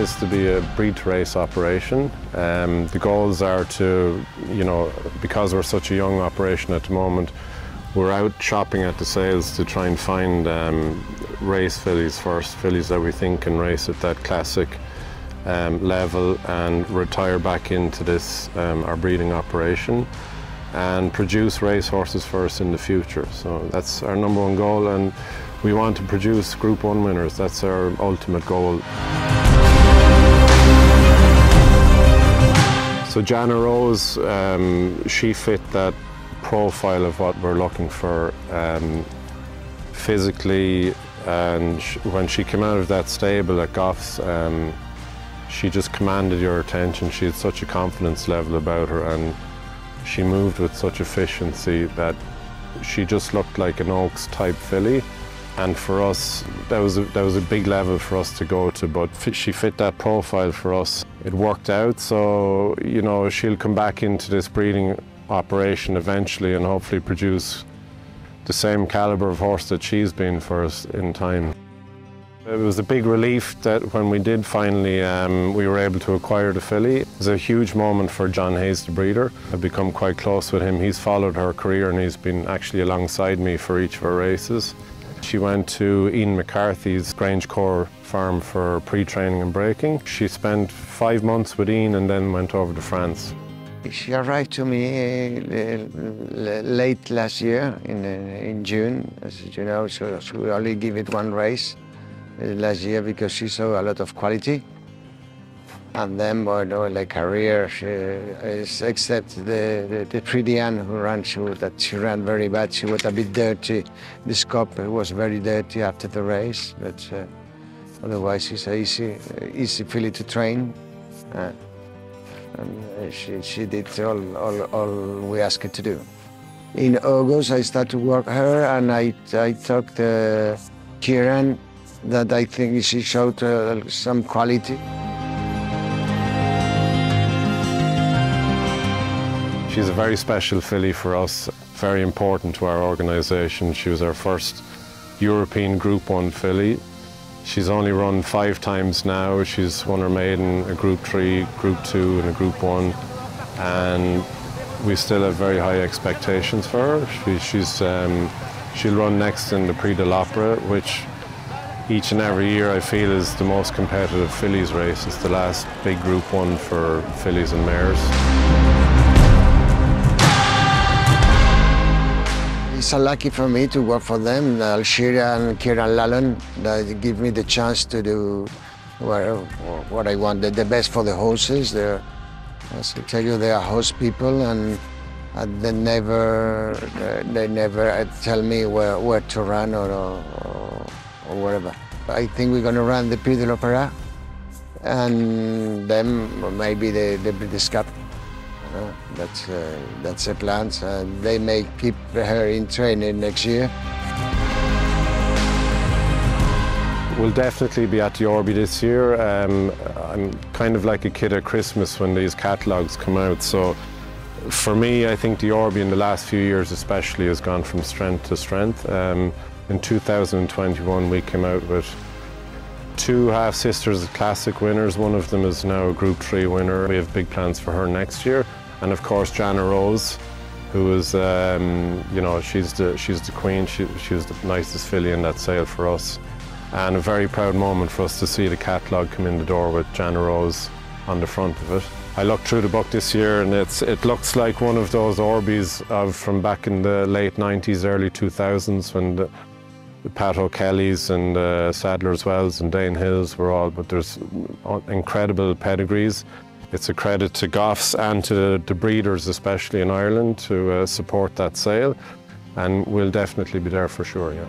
this to be a breed-to-race operation. The goals are to, because we're such a young operation at the moment, we're out shopping at the sales to try and find race fillies first, fillies that we think can race at that classic level and retire back into this, our breeding operation, and produce race horses for us in the future. So that's our number one goal, and we want to produce Group 1 winners. That's our ultimate goal. So Jannah Rose, she fit that profile of what we're looking for physically, and when she came out of that stable at Goffs, she just commanded your attention. She had such a confidence level about her, and she moved with such efficiency that she just looked like an Oaks type filly. And for us, that was a big level for us to go to, but she fit that profile for us. It worked out, so she'll come back into this breeding operation eventually and hopefully produce the same calibre of horse that she's been for us in time. It was a big relief that when we did finally, we were able to acquire the filly. It was a huge moment for John Hayes, the breeder. I've become quite close with him. He's followed her career and he's been actually alongside me for each of our races. She went to Ian McCarthy's Grange Core farm for pre-training and breaking. She spent 5 months with Ian and then went over to France. She arrived to me late last year in June, as you know, so we only give it one race last year because she saw a lot of quality. And then, like career, except the pretty Anne who ran, she ran very bad. She was a bit dirty. The scope was very dirty after the race, but otherwise she's an easy filly to train. And she did all we asked her to do. In August, I started to work her, and I talked to Kieran that I think she showed some quality. She's a very special filly for us, very important to our organisation. She was our first European Group 1 filly. She's only run 5 times now. She's won her maiden, a Group 3, Group 2 and a Group 1. And we still have very high expectations for her. She'll run next in the Prix de l'Opera, which each and every year I feel is the most competitive fillies race. It's the last big Group 1 for fillies and mares. It's so lucky for me to work for them, Shira'aa and Kieran Lalor, that give me the chance to do what I want, the best for the horses. As I tell you, they are horse people, and they never tell me where to run or wherever. I think we're going to run the Prix de l'Opera, and then maybe the British Cup. That's the plans. They may keep her in training next year. We'll definitely be at the Orby this year. I'm kind of like a kid at Christmas when these catalogues come out. So for me, I think the Orby in the last few years especially has gone from strength to strength. In 2021, we came out with 2 half-sisters classic winners. One of them is now a Group 3 winner. We have big plans for her next year. And of course, Jannah Rose, who is, she's the queen. She was the nicest filly in that sale for us. And a very proud moment for us to see the catalogue come in the door with Jannah Rose on the front of it. I looked through the book this year, and it looks like one of those Orbys from back in the late 90s, early 2000s, when the Pat O'Kelly's and Sadler's Wells and Dane Hills were all, but there's incredible pedigrees. It's a credit to Goffs and to the breeders, especially in Ireland, to support that sale, and we'll definitely be there for sure, yeah.